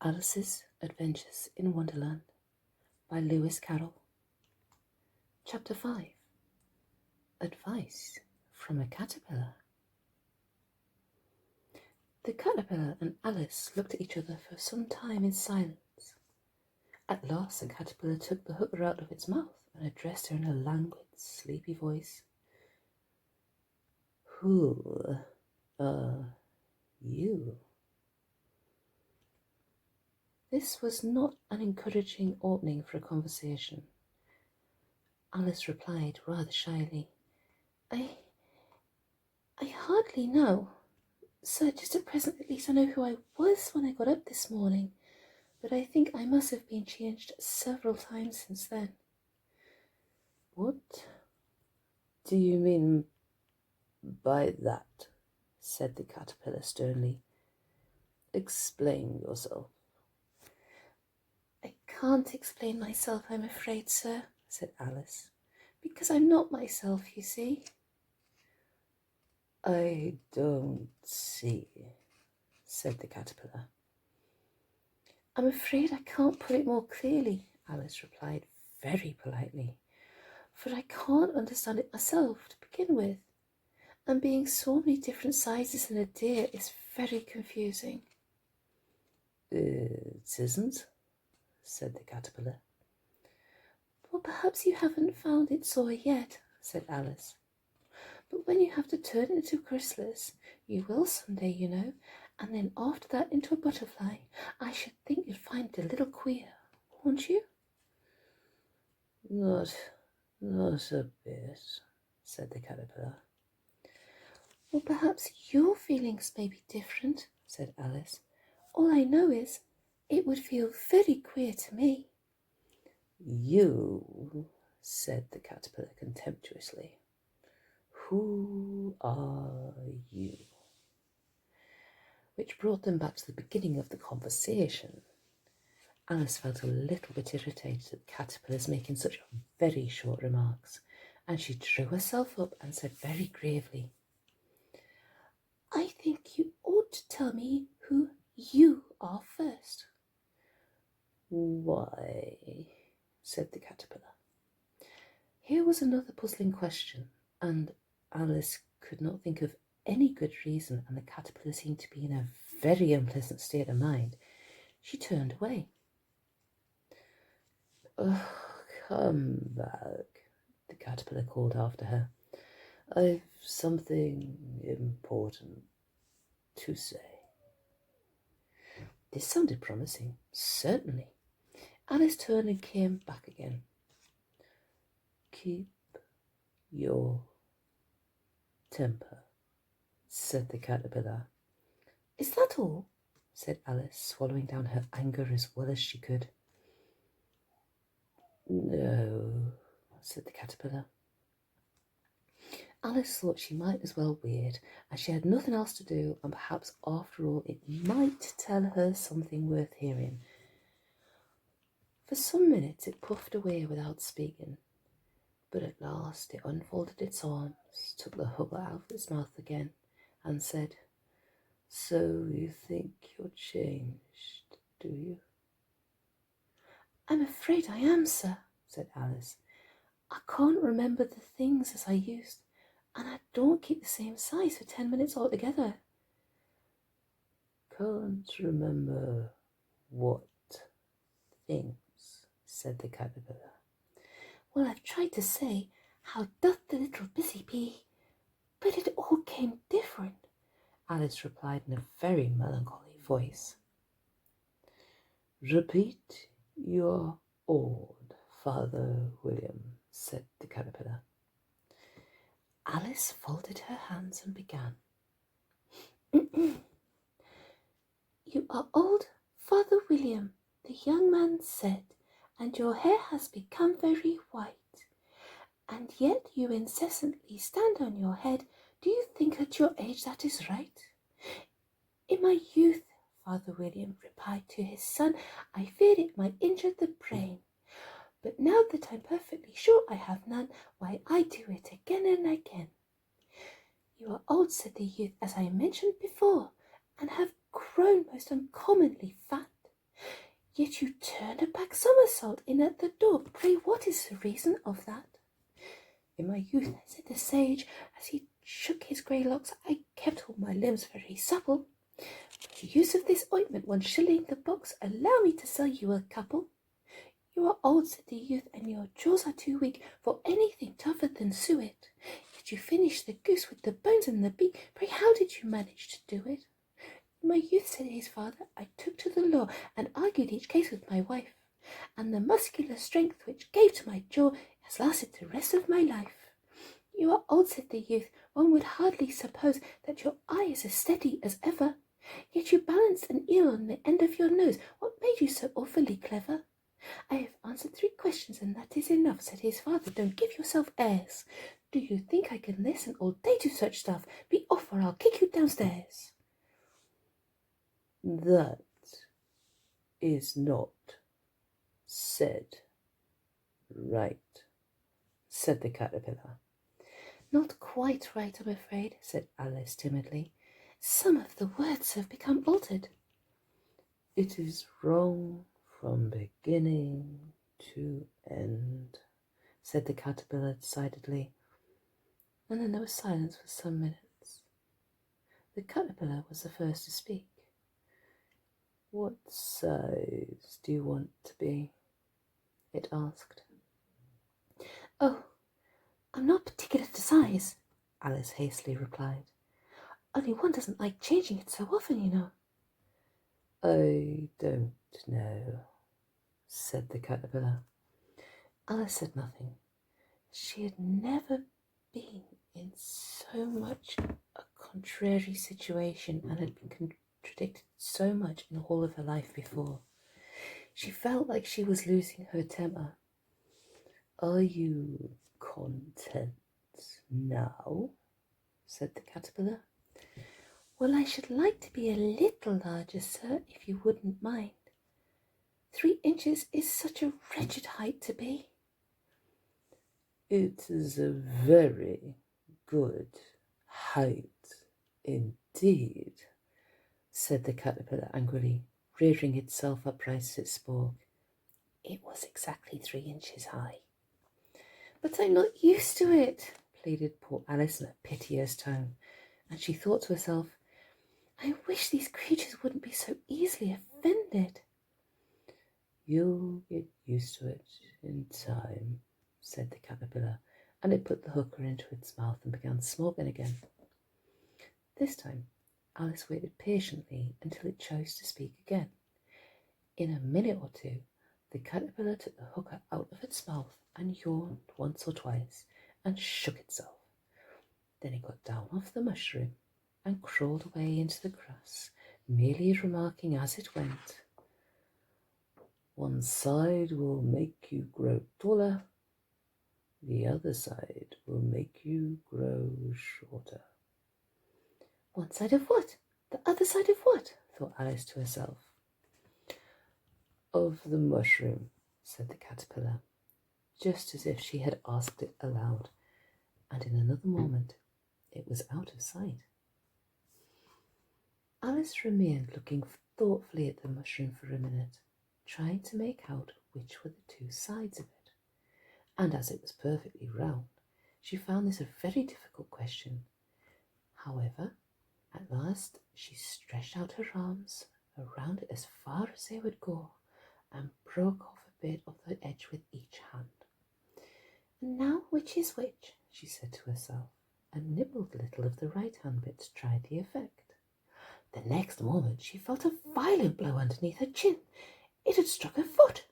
Alice's Adventures in Wonderland by Lewis Carroll. Chapter 5. Advice from a Caterpillar. The caterpillar and Alice looked at each other for some time in silence. At last the caterpillar took the hooker out of its mouth and addressed her in a languid, sleepy voice. "Who are you?" This was not an encouraging opening for a conversation. Alice replied rather shyly, I hardly know. Sir, just at present at least I know who I was when I got up this morning, but I think I must have been changed several times since then. "What do you mean by that?" said the caterpillar sternly. "Explain yourself." "I can't explain myself, I'm afraid, sir," said Alice, "because I'm not myself, you see." "I don't see," said the caterpillar. "I'm afraid I can't put it more clearly," Alice replied very politely, "for I can't understand it myself to begin with, and being so many different sizes in a deer is very confusing." "It isn't," said the caterpillar. "Well, perhaps you haven't found it so yet," said Alice. "But when you have to turn it into a chrysalis, you will someday, you know, and then after that into a butterfly, I should think you'd find it a little queer, won't you?" Not a bit," said the caterpillar. "Well, perhaps your feelings may be different," said Alice. "All I know is it would feel very queer to me." "You," said the caterpillar contemptuously. "Who are you?" Which brought them back to the beginning of the conversation. Alice felt a little bit irritated at the caterpillars making such very short remarks, and she drew herself up and said very gravely, "I think you ought to tell me who you are first." "Why?" said the caterpillar. Here was another puzzling question, and Alice could not think of any good reason, and the caterpillar seemed to be in a very unpleasant state of mind. She turned away. "Oh, come back," the caterpillar called after her. "I've something important to say." This sounded promising, certainly. Alice turned and came back again. "Keep your temper," said the caterpillar. "Is that all?" said Alice, swallowing down her anger as well as she could. "No," said the caterpillar. Alice thought she might as well wait, as she had nothing else to do, and perhaps after all it might tell her something worth hearing. For some minutes it puffed away without speaking, but at last it unfolded its arms, took the hooker out of its mouth again, and said, "So you think you're changed, do you?" "I'm afraid I am, sir," said Alice. "I can't remember the things as I used, and I don't keep the same size for 10 minutes altogether." "Can't remember what things?" said the caterpillar. "Well, I've tried to say, how doth the little busy bee, but it all came different," Alice replied in a very melancholy voice. "Repeat your old Father William," said the caterpillar. Alice folded her hands and began. "You are old, Father William," the young man said, "and your hair has become very white, and yet you incessantly stand on your head. Do you think at your age that is right?" "In my youth," Father William replied to his son, "I feared it might injure the brain, but now that I'm perfectly sure I have none, why, I do it again and again." "You are old," said the youth, "as I mentioned before, and have grown most uncommonly fat. Yet you turned a back somersault in at the door. Pray, what is the reason of that? In my youth, said the sage, as he shook his grey locks, I kept all my limbs very supple. For the use of this ointment, 1 shilling the box. Allow me to sell you a couple. You are old, said the youth, and your jaws are too weak for anything tougher than suet. Yet you finished the goose with the bones and the beak. Pray, how did you manage to do it? In my youth, said his father, I took to the law and argued each case with my wife, and the muscular strength which gave to my jaw has lasted the rest of my life. You are old, said the youth. 1 would hardly suppose that your eye is as steady as ever. Yet you balanced an eel on the end of your nose. What made you so awfully clever? I have answered 3 questions, and that is enough, said his father. Don't give yourself airs. Do you think I can listen all day to such stuff? Be off, or I'll kick you downstairs. That is not said right, said the caterpillar. Not quite right, I'm afraid, said Alice timidly. Some of the words have become altered. It is wrong from beginning to end, said the caterpillar decidedly. And then there was silence for some minutes. The caterpillar was the first to speak. What size do you want to be? It asked. Oh, I'm not particular to size, Alice hastily replied. Only 1 doesn't like changing it so often, you know. I don't know, said the caterpillar. Alice said nothing. She had never been in so much a contrary situation and had been contradicted so much in all of her life before. She felt like she was losing her temper. Are you content now? Said the caterpillar. Well, I should like to be a little larger, sir, if you wouldn't mind. 3 inches is such a wretched height to be. It is a very good height indeed, said the caterpillar angrily, rearing itself upright as it spoke. It was exactly 3 inches high. But I'm not used to it, pleaded poor Alice in a piteous tone, and she thought to herself, I wish these creatures wouldn't be so easily offended. You'll get used to it in time, said the caterpillar, and it put the hooker into its mouth and began smoking again. This time Alice waited patiently until it chose to speak again. In a minute or 2, the caterpillar took the hooker out of its mouth and yawned once or twice and shook itself. Then it got down off the mushroom and crawled away into the grass, merely remarking as it went, One side will make you grow taller, the other side will make you grow shorter. One side of what? The other side of what? Thought Alice to herself. Of the mushroom, said the caterpillar, just as if she had asked it aloud, and in another moment it was out of sight. Alice remained looking thoughtfully at the mushroom for a minute, trying to make out which were the 2 sides of it, and as it was perfectly round, she found this a very difficult question. However, at last she stretched out her arms around it as far as they would go, and broke off a bit of the edge with each hand. And now which is which? She said to herself, and nibbled a little of the right hand bit to try the effect. The next moment she felt a violent blow underneath her chin. It had struck her foot.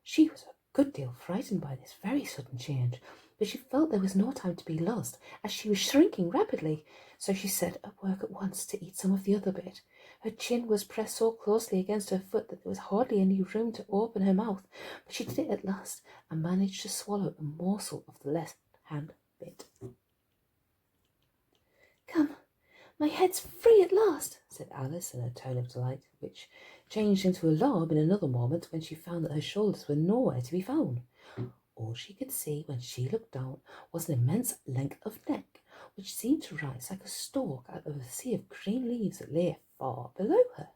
She was a good deal frightened by this very sudden change, but she felt there was no time to be lost, as she was shrinking rapidly, so she set at work at once to eat some of the other bit. Her chin was pressed so closely against her foot that there was hardly any room to open her mouth, but she did it at last, and managed to swallow a morsel of the left hand bit. Come, my head's free at last, said Alice in a tone of delight, which changed into alarm in another moment when she found that her shoulders were nowhere to be found. All she could see when she looked down was an immense length of neck, which seemed to rise like a stalk out of a sea of green leaves that lay far below her.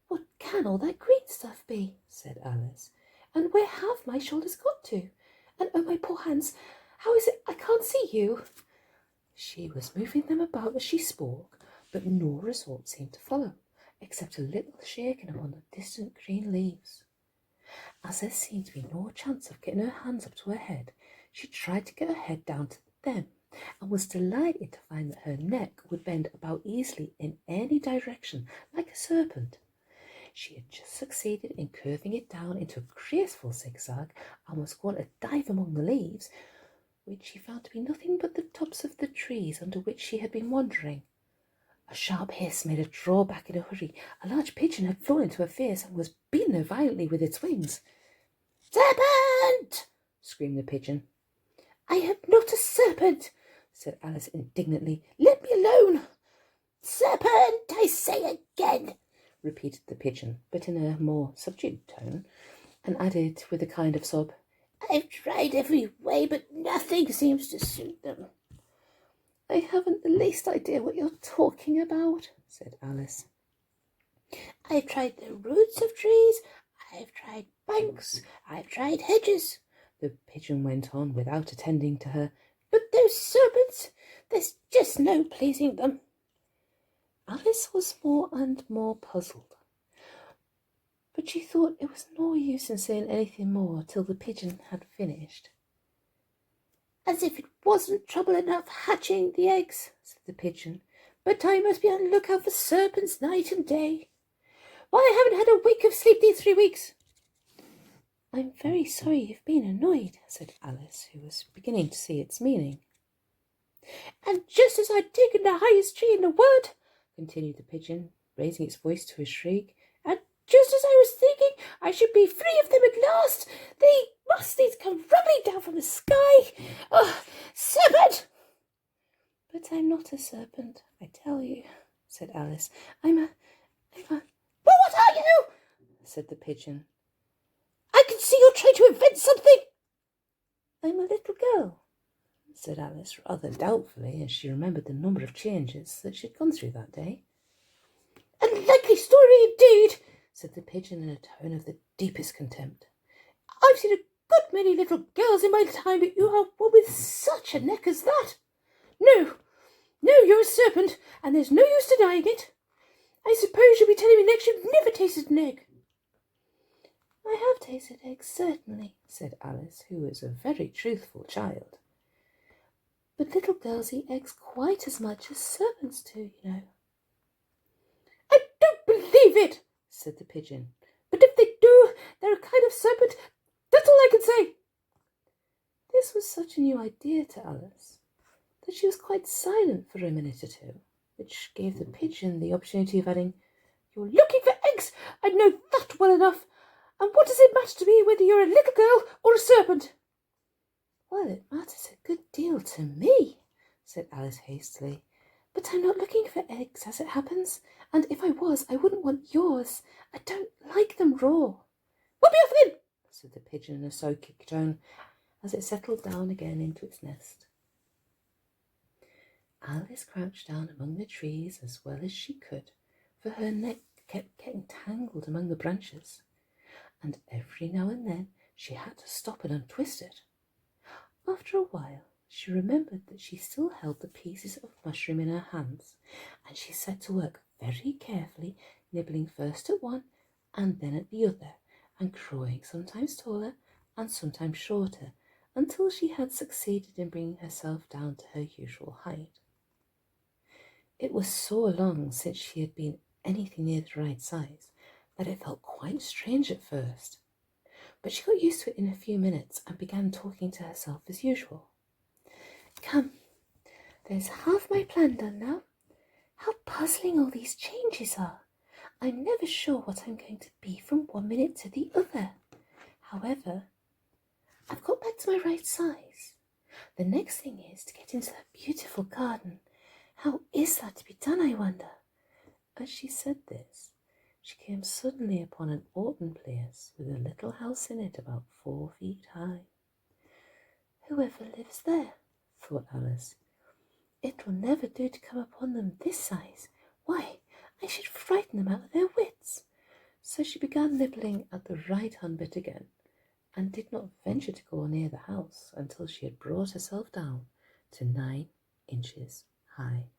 What can all that green stuff be? Said Alice. And where have my shoulders got to? And oh, my poor hands, how is it I can't see you? She was moving them about as she spoke, but no result seemed to follow, except a little shaking upon the distant green leaves. As there seemed to be no chance of getting her hands up to her head, she tried to get her head down to them, and was delighted to find that her neck would bend about easily in any direction, like a serpent. She had just succeeded in curving it down into a graceful zigzag, and was going to dive among the leaves, which she found to be nothing but the tops of the trees under which she had been wandering. A sharp hiss made her draw back in a hurry. A large pigeon had flown into her face and was beating her violently with its wings. "Serpent!" screamed the pigeon. "I am not a serpent," said Alice indignantly. "Let me alone." "Serpent, I say again," repeated the pigeon, but in a more subdued tone, and added with a kind of sob, "I've tried every way, but nothing seems to suit them." "I haven't the least idea what you're talking about," said Alice. "I've tried the roots of trees, I've tried banks, I've tried hedges," the pigeon went on without attending to her, "but those serpents, there's just no pleasing them." Alice was more and more puzzled, but she thought it was no use in saying anything more till the pigeon had finished. "As if it wasn't trouble enough hatching the eggs," said the pigeon, "but I must be on the lookout for serpents night and day. Why, I haven't had a wink of sleep these 3 weeks." "I'm very sorry you've been annoyed," said Alice, who was beginning to see its meaning. "And just as I'd taken the highest tree in the world," continued the pigeon, raising its voice to a shriek, "and just as I was thinking I should be free of them at last, they must needs come rumbling down from the sky. Oh, serpent!" "But I'm not a serpent, I tell you," said Alice. I'm a... "Well, what are you?" said the pigeon. "I can see you're trying to invent something." "I'm a little girl," said Alice, rather doubtfully, as she remembered the number of changes that she had gone through that day. "A likely story indeed," said the pigeon in a tone of the deepest contempt. "I've seen a good many little girls in my time, but you are one with such a neck as that. No, you're a serpent, and there's no use denying it. I suppose you'll be telling me next you've never tasted an egg." "I have tasted eggs, certainly," said Alice, who was a very truthful child. "But little girls eat eggs quite as much as serpents do, you know." "I don't believe it," said the pigeon. "But if they do, they're a kind of serpent. That's all I can say." This was such a new idea to Alice that she was quite silent for a minute or two, which gave the pigeon the opportunity of adding, "You're looking for eggs, I know that well enough. And what does it matter to me whether you're a little girl or a serpent?" "Well, it matters a good deal to me," said Alice hastily. "But I'm not looking for eggs, as it happens, and if I was, I wouldn't want yours. I don't like them raw." "Well, be off then," said the pigeon in a sulky tone, as it settled down again into its nest. Alice crouched down among the trees as well as she could, for her neck kept getting tangled among the branches, and every now and then she had to stop and untwist it. After a while she remembered that she still held the pieces of mushroom in her hands, and she set to work very carefully, nibbling first at one and then at the other, and growing sometimes taller and sometimes shorter, until she had succeeded in bringing herself down to her usual height. It was so long since she had been anything near the right size that it felt quite strange at first, but she got used to it in a few minutes and began talking to herself as usual. "Come, there's half my plan done now. How puzzling all these changes are. I'm never sure what I'm going to be from one minute to the other. However, I've got back to my right size. The next thing is to get into that beautiful garden. How is that to be done, I wonder?" As she said this, she came suddenly upon an open place with a little house in it about 4 feet high. "Whoever lives there?" thought Alice. "It will never do to come upon them this size. Why, I should frighten them out of their wits. So she began nibbling at the right-hand bit again, and did not venture to go near the house until she had brought herself down to 9 inches high.